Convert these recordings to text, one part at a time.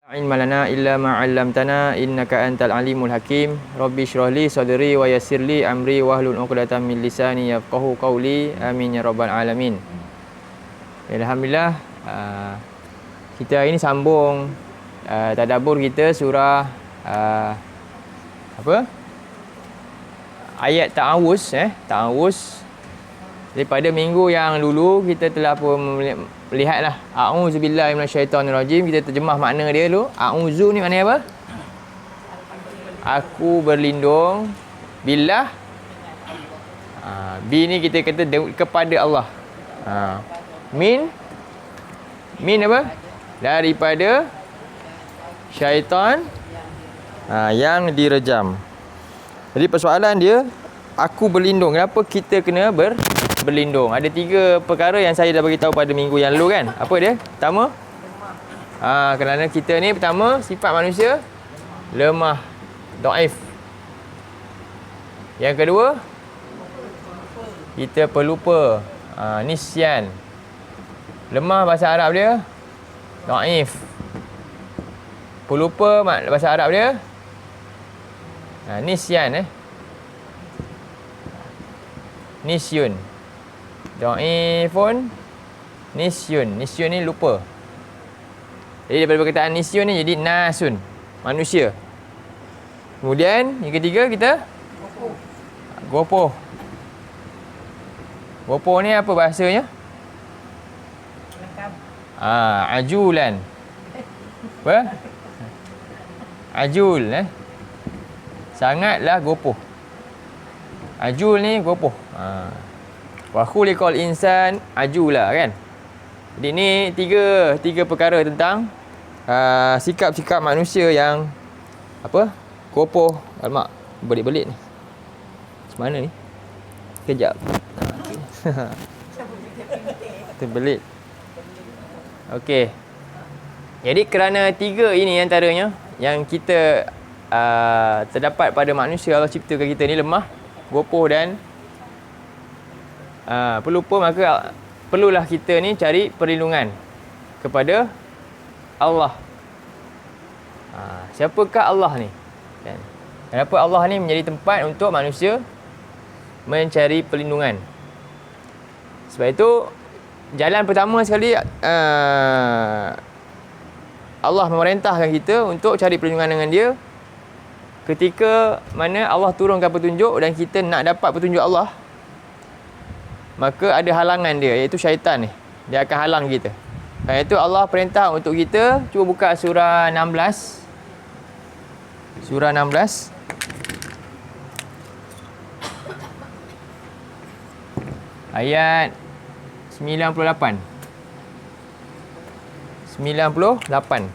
ilma lana illa ma 'allamtana innaka antal alimul hakim. Rabbi shrah li sadri wa yassir li amri wahlul 'uqdatam min lisani yafqahu qawli. Amin ya rabbal alamin. Alhamdulillah, kita hari ini sambung tadabbur kita surah ayat ta'awuz ta'awuz. Daripada minggu yang dulu kita telah pun melihatlah a'udzubillahi minasyaitonirrajim. Kita terjemah makna dia dulu. A'udzu ni maknanya apa? Aku berlindung billah. Bi ni kita kata kepada Allah. Min apa? Daripada syaitan yang direjam. Jadi persoalan dia, aku berlindung. Kenapa kita kena berlindung? Ada 3 perkara yang saya dah bagi tahu pada minggu yang lalu kan. Apa dia? Pertama, kerana kita ni pertama sifat manusia lemah, dhaif. Yang kedua, kita pelupa, nisyan. Lemah bahasa Arab dia dhaif. Pelupa bahasa Arab dia nisyan nisyun. Dhaifun nisyun. Nisyun ni lupa. Jadi daripada perkataan nisyun ni jadi nasun, manusia. Kemudian yang ketiga kita gopoh. Gopoh ni apa bahasanya? Ajulan. Apa? Ajul sangatlah gopoh. Ajul ni gopoh. Wa khuliqal insan ajula kan. Jadi ni tiga perkara tentang sikap-sikap manusia yang apa? Gopoh. Alamak, belit-belit ni. Macam mana ni? Kejap. Terbelit. Okey. Jadi kerana 3 ini antaranya yang kita terdapat pada manusia Allah ciptakan kita ni lemah, gopoh dan pelupa, maka perlulah kita ni cari perlindungan kepada Allah. Siapakah Allah ni? Kenapa Allah ni menjadi tempat untuk manusia mencari perlindungan? Sebab itu jalan pertama sekali Allah memerintahkan kita untuk cari perlindungan dengan Dia. Ketika mana Allah turunkan petunjuk dan kita nak dapat petunjuk Allah, maka ada halangan dia, iaitu syaitan ni. Dia akan halang kita. Kerana itu Allah perintah untuk kita, cuba buka surah 16. Surah 16. Ayat 98. 98.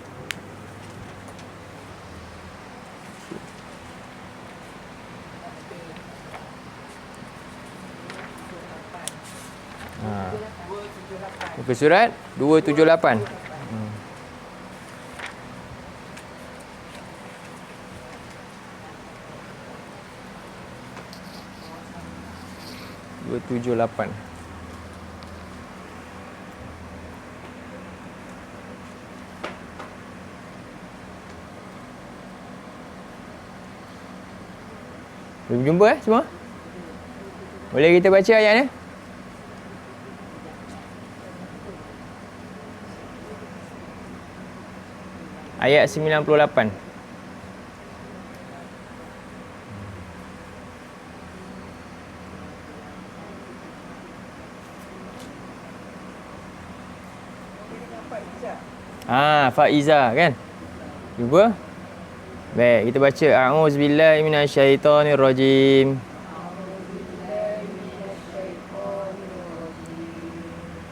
Muka surat 278. Dua tujuh lapan. Belum jumpa semua? Boleh kita baca ayat ni? Ayat 98. Faiza kan? Cuba. Baik, kita baca. A'udzubillahi minasyaitonirrajim.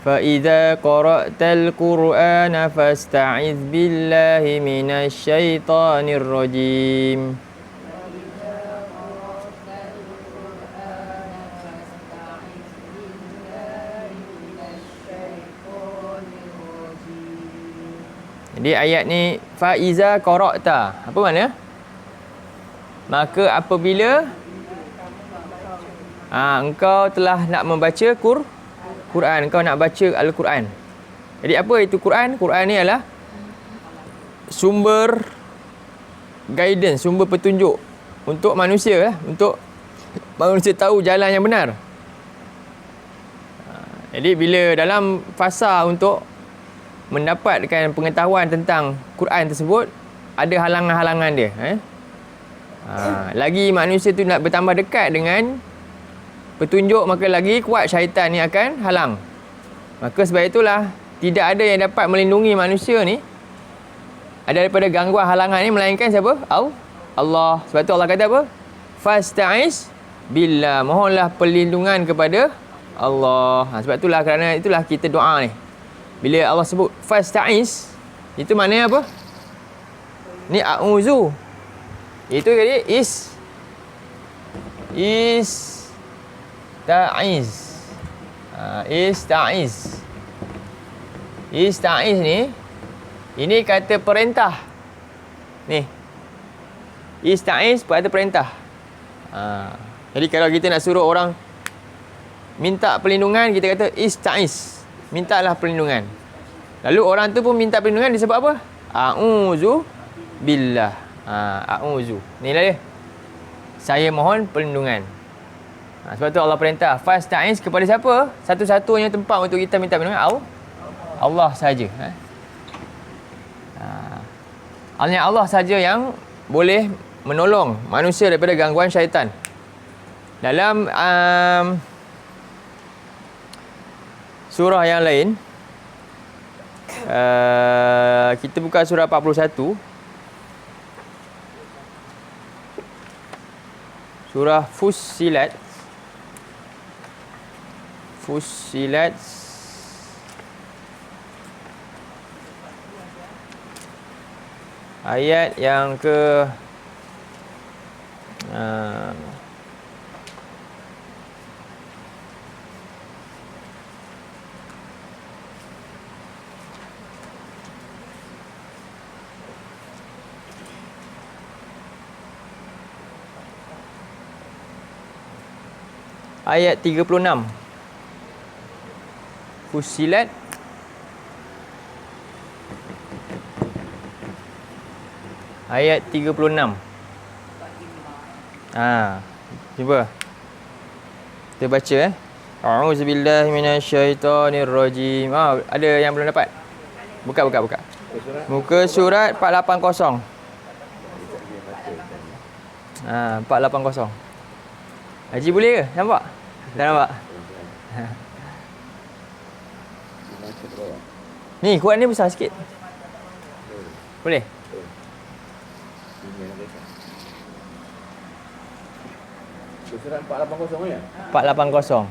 فَإِذَا قَرَأْتَ الْقُرْآنَ فَاسْتَعِذْ بِاللَّهِ مِنَ الشَّيْطَانِ الرَّجِيمِ. Jadi ayat ni فَإِذَا قَرَأْتَ apa makna? Maka apabila engkau telah nak membaca Quran, kau nak baca Al-Quran. Jadi apa itu Quran? Quran ni adalah sumber guidance, sumber petunjuk untuk manusia lah, untuk manusia tahu jalan yang benar. Jadi bila dalam fasa untuk mendapatkan pengetahuan tentang Quran tersebut, ada halangan-halangan dia. Lagi manusia tu nak bertambah dekat dengan petunjuk, maka lagi kuat syaitan ni akan halang. Maka sebab itulah tidak ada yang dapat melindungi manusia ni daripada gangguan halangan ni melainkan siapa? Allah. Sebab tu Allah kata apa? Fasta'iz billah. Mohonlah perlindungan kepada Allah. Sebab itulah, kerana itulah kita doa ni. Bila Allah sebut fasta'iz, itu maknanya apa? Ni a'udzu. Itu jadi ta'iz. Ista'iz ni, ini kata perintah. Ni. Ista'iz kata perintah. Jadi kalau kita nak suruh orang minta perlindungan, kita kata ista'iz. Mintalah perlindungan. Lalu orang tu pun minta perlindungan disebab apa? A'udzu billah. A'udzu. Inilah dia. Saya mohon perlindungan. Sebab tu Allah perintah fasta'iz kepada siapa? Satu-satunya tempat untuk kita minta perlindungan Allah saja. Hanya Allah saja yang boleh menolong manusia daripada gangguan syaitan. Dalam surah yang lain, kita buka surah 41. Surah Fussilat. Ayat yang ke ayat 36. Fussilat ayat 36. Cuba kita baca A'udzubillahi minasyaitonirrajim. Ada yang belum dapat? Buka. Muka surat 480. 480. Haji boleh ke? Nampak? Dah nampak? Ni, Quran ni besar sikit. Boleh? Surat 480 ya? 480.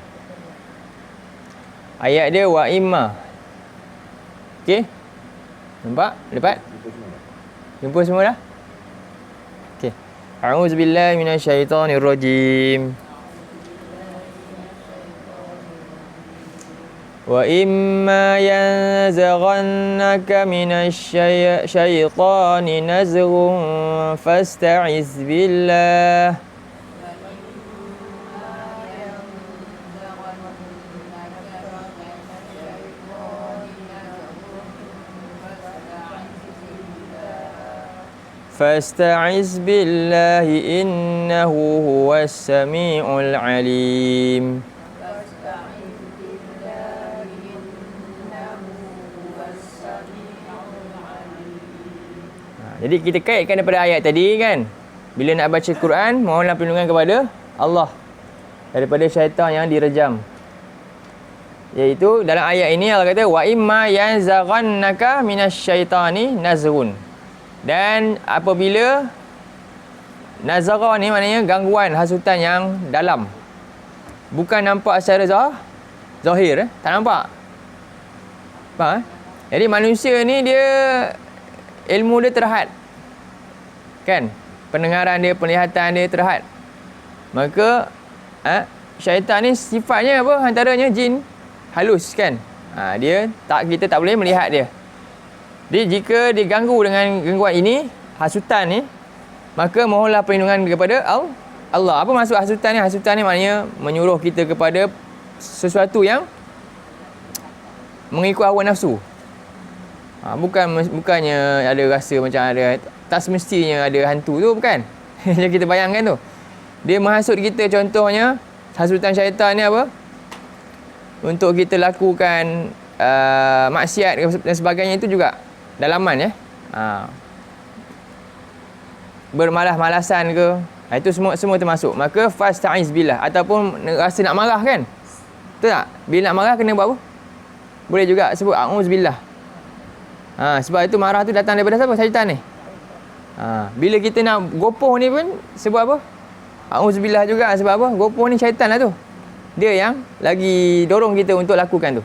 Ayat dia wa imma. Okey? Nampak? Dapat? Jumpa semua dah? Okey. A'udzubillahi minasyaitonirrajim. Wa imma yanzaghannaka minasyaitani nazghun fasta'iz billah. Fasta'iz billahi innahu huwas sami'ul alim. Jadi kita kaitkan daripada ayat tadi kan. Bila nak baca Quran, mohonlah perlindungan kepada Allah daripada syaitan yang direjam. Iaitu dalam ayat ini Allah kata wa imma yanzaghannaka minasyaitani nazghun. Dan apabila nazara ni maknanya gangguan hasutan yang dalam. Bukan nampak secara zahir, tak nampak. Faham? Jadi manusia ni dia ilmu dia terhad. Kan? Pendengaran dia, penglihatan dia terhad. Maka syaitan ni sifatnya apa? Antaranya jin halus kan. Kita tak boleh melihat dia. Jadi jika diganggu dengan gangguan ini, hasutan ni, maka mohonlah perlindungan kepada Allah. Apa maksud hasutan ni? Hasutan ni maknanya menyuruh kita kepada sesuatu yang mengikut hawa nafsu. Bukannya ada rasa macam ada, tak semestinya ada hantu tu, bukan. Yang kita bayangkan tu. Dia menghasut kita, contohnya hasutan syaitan ni apa? Untuk kita lakukan maksiat dan sebagainya, itu juga dalaman ya. Bermalas-malasan ke, itu semua termasuk. Maka fasta'iz billah, ataupun rasa nak marah kan, betul tak? Bila nak marah kena buat apa? Boleh juga sebut a'udzubillah. Sebab itu marah tu datang daripada siapa? Syaitan ni. Bila kita nak gopoh ni pun sebut apa? A'udzubillah juga. Sebab apa? Gopoh ni syaitan lah tu. Dia yang lagi dorong kita untuk lakukan tu.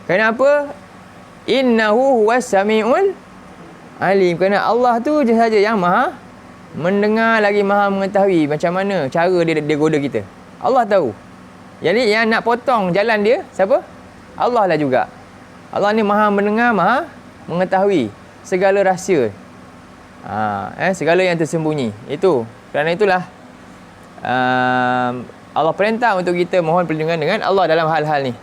Kenapa? Innahu huwas sami'ul alim. Kerana Allah tu je saja yang maha mendengar, lagi maha mengetahui macam mana cara dia goda kita. Allah tahu. Jadi yang nak potong jalan dia siapa? Allah lah juga. Allah ni maha mendengar, maha mengetahui segala rahsia. Segala yang tersembunyi. Itu. Kerana itulah Allah perintah untuk kita mohon perlindungan dengan Allah dalam hal-hal ni.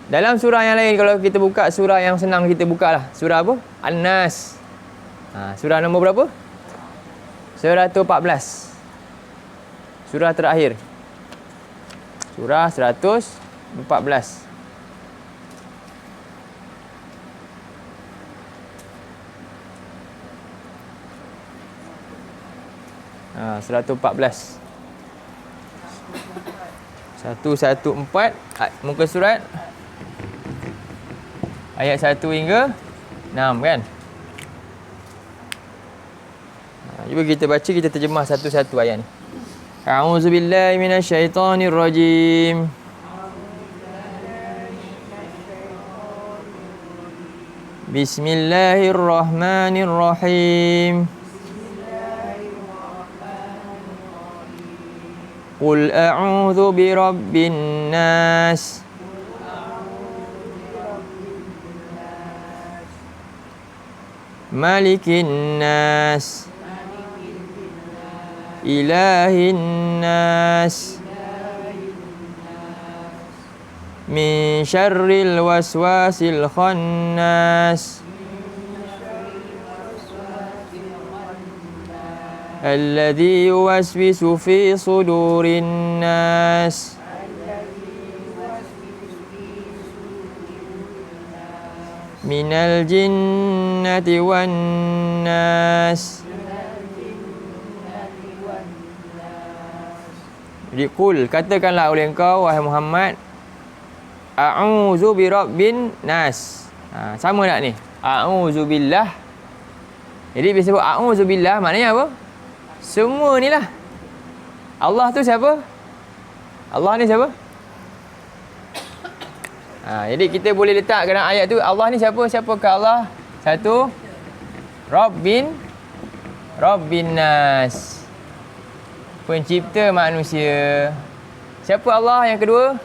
Dalam surah yang lain, kalau kita buka surah yang senang kita buka lah. Surah apa? An-Nas. Surah nombor berapa? Surah 114. Surah terakhir. Surah 114. 114. 114 muka surat ayat 1 hingga 6 kan. Cuba kita baca, kita terjemah satu-satu ayat ni. A'udzubillahi minasyaitonirrajim. Bismillahirrahmanirrahim. Qul a'udzu birabbin nas. Malikin nas. Ilahin nas. Min syarril waswasil khannas. Alladhi yuwaswisu fi sudurin nas. Minal jinnati wan nas. Jadi qul, katakanlah oleh engkau wahai Muhammad, a'udzu birabbin nas. Sama tak ni? A'udzu billah. Jadi bila sebut a'udzu billah maknanya apa? Semua ni lah. Allah tu siapa? Allah ni siapa? Jadi kita boleh letak dalam ayat tu, Allah ni siapa? Siapakah Allah? Satu, Rabbin nas. Pencipta manusia. Siapa Allah yang kedua?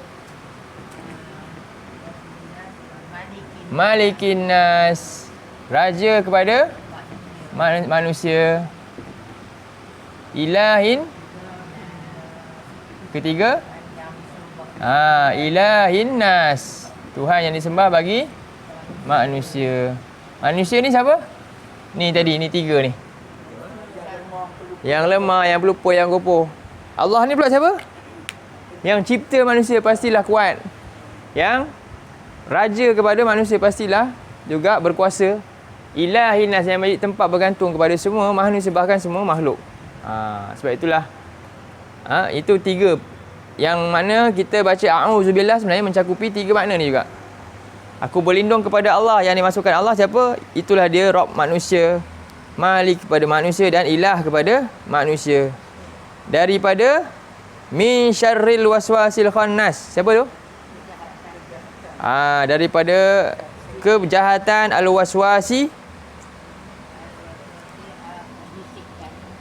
Malikin nas. Raja kepada manusia. Ilahin. Ketiga, ilahin nas. Tuhan yang disembah bagi manusia. Manusia ni siapa? Ni tadi, ni tiga ni. Yang lemah, yang pelupa, yang gopoh. Allah ni pula siapa? Yang cipta manusia pastilah kuat. Yang raja kepada manusia pastilah juga berkuasa. Ilahin nas, yang menjadi tempat bergantung kepada semua manusia, bahkan semua makhluk. Sebab itulah itu tiga yang mana kita baca a'udzubillah sebenarnya mencakupi tiga makna ni juga. Aku berlindung kepada Allah, yang dimasukkan Allah siapa? Itulah dia Rabb manusia, Malik kepada manusia, dan Ilah kepada manusia. Daripada min syarril waswasil khannas. Siapa tu? Daripada kejahatan al-waswasi,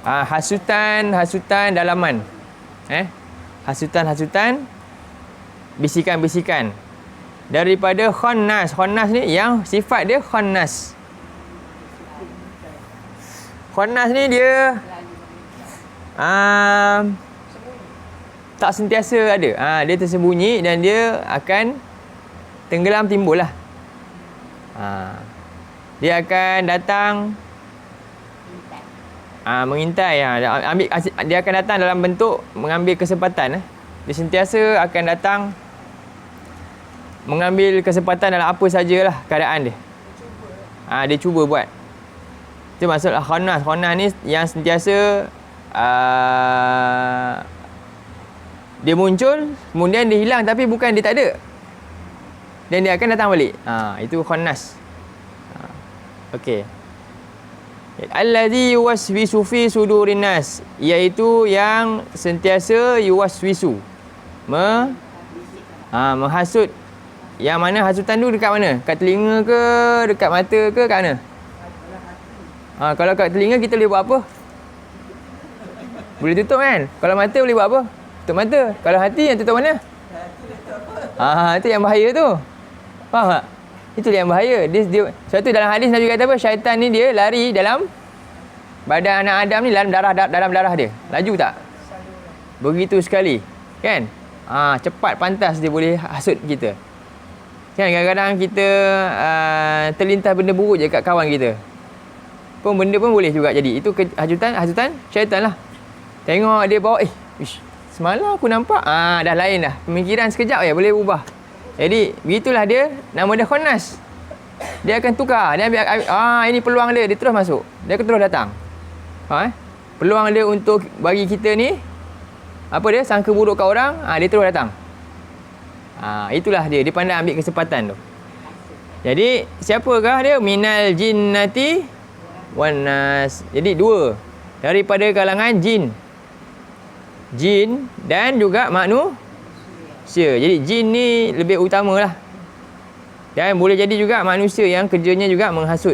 hasutan dalaman. Hasutan, bisikan-bisikan. Daripada khannas. Khannas ni yang sifat dia khannas. Khannas ni dia tak sentiasa ada. Dia tersembunyi dan dia akan tenggelam, timbul lah. Dia akan datang mengintai. Dia akan datang dalam bentuk mengambil kesempatan. Dia sentiasa akan datang mengambil kesempatan dalam apa sajalah keadaan dia. Dia cuba buat. Itu maksudlah khannas. Khannas ni yang sentiasa dia muncul, kemudian dia hilang, tapi bukan dia tak ada. Dan dia akan datang balik. Itu khannas. Okey. Allazi yuwaswisu fi sudurin nas, iaitu yang sentiasa yuwaswisu menghasut. Yang mana hasutan tu dekat mana? Kat telinga ke, dekat mata ke, kat mana? Kalau kat telinga kita boleh buat apa? Boleh tutup kan? Kalau mata boleh buat apa? Tutup mata. Kalau hati yang tutup mana? Itu yang bahaya tu. Faham tak? Itu yang bahaya. Sebab tu dalam hadis Nabi kata apa? Syaitan ni dia lari dalam badan anak Adam ni, dalam darah dia. Laju tak? Begitu sekali. Kan? Cepat pantas dia boleh hasut kita. Kan kadang-kadang kita terlintas benda buruk je kat kawan kita. Benda pun boleh juga jadi. Itu hasutan syaitan lah. Tengok dia bawa, semalam aku nampak. Dah lain dah. Pemikiran sekejap je boleh ubah. Jadi, begitulah dia. Nama dia khannas. Dia akan tukar. Dia ambil, ini peluang dia. Dia terus masuk. Dia akan terus datang. Peluang dia untuk bagi kita ni, apa dia? Sangka buruk kat orang, dia terus datang. Itulah dia. Dia pandai ambil kesempatan tu. Jadi, siapakah dia? Minal jinnati wan nas. Jadi, dua. Daripada kalangan jin. Jin dan juga manusia. Jadi jin ni lebih utama lah. Dan boleh jadi juga manusia yang kerjanya juga menghasut.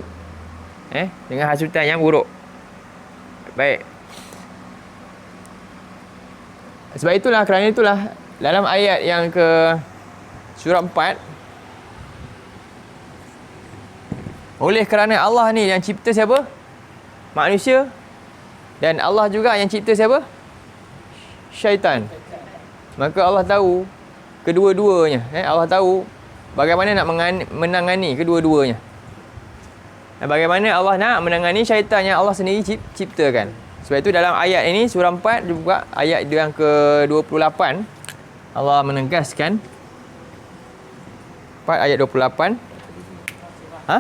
Dengan hasutan yang buruk. Baik. Sebab itulah, kerana itulah dalam ayat yang ke surah 4, oleh kerana Allah ni yang cipta siapa? Manusia. Dan Allah juga yang cipta siapa? Syaitan. Maka Allah tahu kedua-duanya. Allah tahu bagaimana nak menangani kedua-duanya. Dan bagaimana Allah nak menangani syaitan yang Allah sendiri ciptakan. Sebab itu dalam ayat ini, surah 4 juga ayat yang ke-28, Allah menegaskan. 4 ayat 28. 4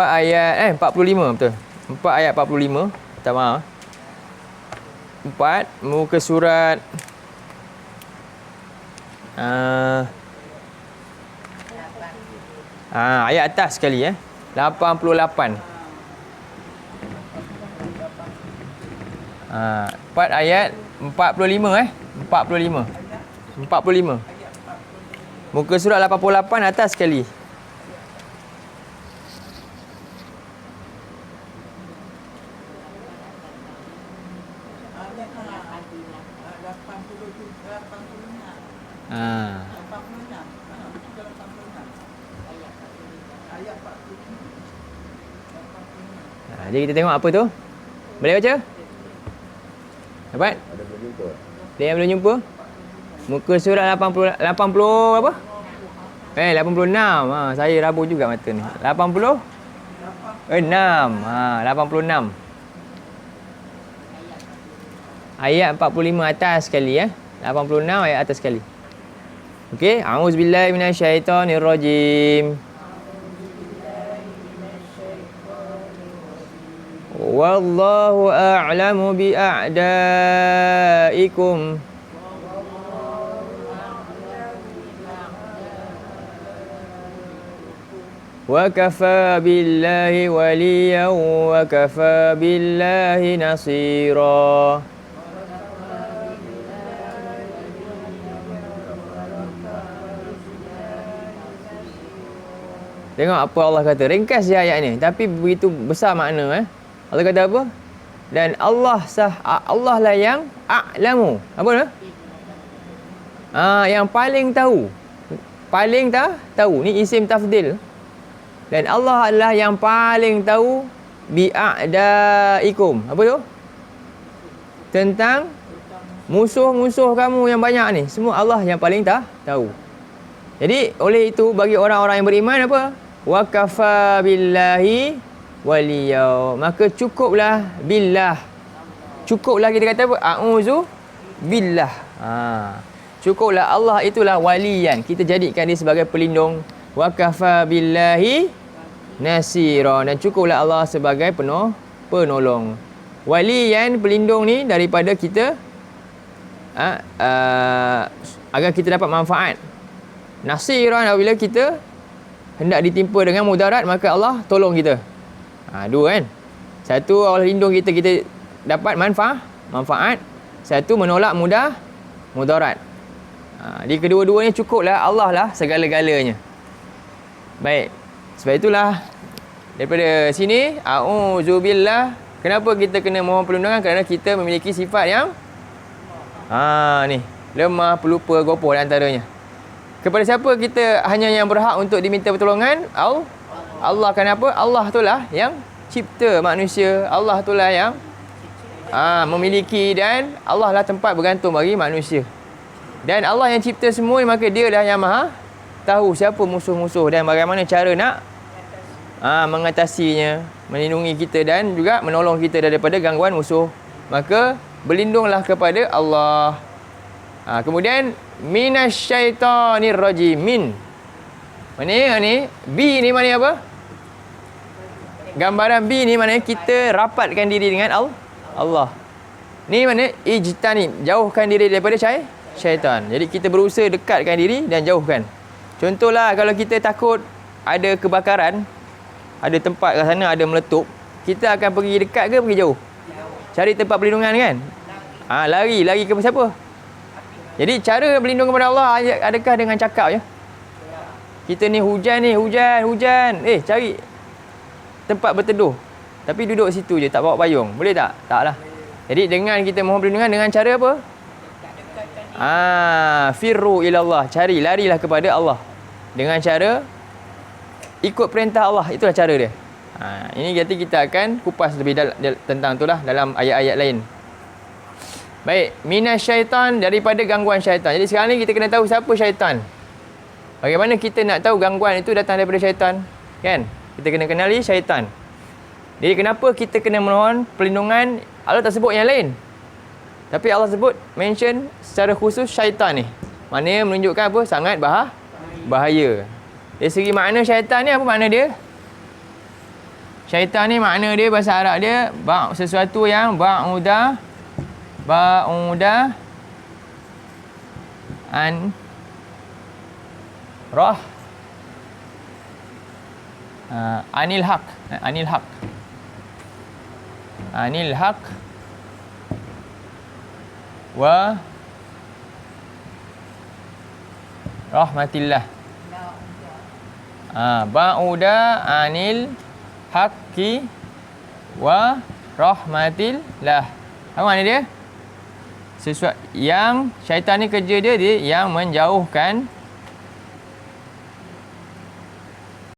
ayat 45 betul. 4 ayat 45. Minta maaf. 4 muka surat ayat atas sekali 88. 4 ayat 45 45. Muka surat 88 atas sekali. Jadi kita tengok apa tu? Boleh baca? Dapat? Ada belum jumpa. Dia yang belum jumpa? Muka surat 80 apa? 86. Saya rabu juga mata ni. 86. 86. Ayat 45 atas sekali 86 ayat atas sekali. Okey, auzubillahi minasyaitonirrajim. Wallahu a'lamu bi'a'daikum. Wa kafa billahi waliyan wa kafa billahi nasira. Tengok apa Allah kata. Ringkas je ayat ni, tapi begitu besar makna. Allah kata apa? Dan Allah lah yang a'lamu. Apa tu? Yang paling tahu. Paling tahu. Ni isim tafdil. Dan Allah adalah yang paling tahu bi'a'daikum. Apa tu? Tentang musuh-musuh kamu yang banyak ni. Semua Allah yang paling tahu. Jadi, oleh itu bagi orang-orang yang beriman apa? wa kafa billahi waliya. Maka cukuplah billah. Cukuplah kita kata apa? A'udzu billah. Cukuplah Allah itulah waliyan. Kita jadikan dia sebagai pelindung. Wa kafa billahi nasira. Dan cukuplah Allah sebagai penolong. Waliyan, pelindung ni daripada kita agar kita dapat manfaat. Nasiran, apabila kita hendak ditimpa dengan mudarat, maka Allah tolong kita. Dua kan. Satu, Allah lindung kita, kita dapat manfaat. Satu, menolak mudarat. Di kedua-duanya cukuplah Allah lah segala-galanya. Baik. Sebab itulah daripada sini a'udzubillah. Kenapa kita kena mohon perlindungan? Kerana kita memiliki sifat yang ni, lemah, pelupa, gopoh antaranya. Kepada siapa kita hanya yang berhak untuk diminta pertolongan? Allah. Kenapa? Allah itulah yang cipta manusia. Allah itulah yang memiliki, dan Allah lah tempat bergantung bagi manusia. Dan Allah yang cipta semua, maka dia lah yang maha tahu siapa musuh-musuh dan bagaimana cara nak mengatasinya, melindungi kita dan juga menolong kita daripada gangguan musuh. Maka berlindunglah kepada Allah. Kemudian minasyaitonir rajim. Mana ni? B ni mana apa? Gambaran B ni maknanya kita rapatkan diri dengan Allah. Ni mana? Ijtanib, jauhkan diri daripada syaitan. Jadi kita berusaha dekatkan diri dan jauhkan. Contohlah kalau kita takut ada kebakaran, ada tempat kat sana ada meletup, kita akan pergi dekat ke pergi jauh? Cari tempat perlindungan kan? Lari ke siapa? Jadi cara berlindung kepada Allah adakah dengan cakap je? Kita ni hujan. Cari tempat berteduh. Tapi duduk situ je, tak bawa payung. Boleh tak? Taklah. Jadi dengan kita mohon perlindungan dengan cara apa? Firru ilallah. Larilah kepada Allah. Dengan cara ikut perintah Allah. Itulah cara dia. Ini nanti kita akan kupas lebih tentang itulah dalam ayat-ayat lain. Baik, minasyaitan, daripada gangguan syaitan. Jadi sekarang ni kita kena tahu siapa syaitan. Bagaimana kita nak tahu gangguan itu datang daripada syaitan? Kan? Kita kena kenali syaitan. Jadi kenapa kita kena mohon perlindungan? Allah tak sebut yang lain. Tapi Allah sebut, mention secara khusus syaitan ni. Maknanya menunjukkan apa? Sangat bahaya. Dari segi makna syaitan ni, apa makna dia? Syaitan ni makna dia, bahasa Arab dia, sesuatu yang ba'uda an rah anil haq wa rahmatillah. Ba'uda anil haqqi wa rahmatillah. Apa makna dia? Sesuatu yang syaitan ni kerja dia yang menjauhkan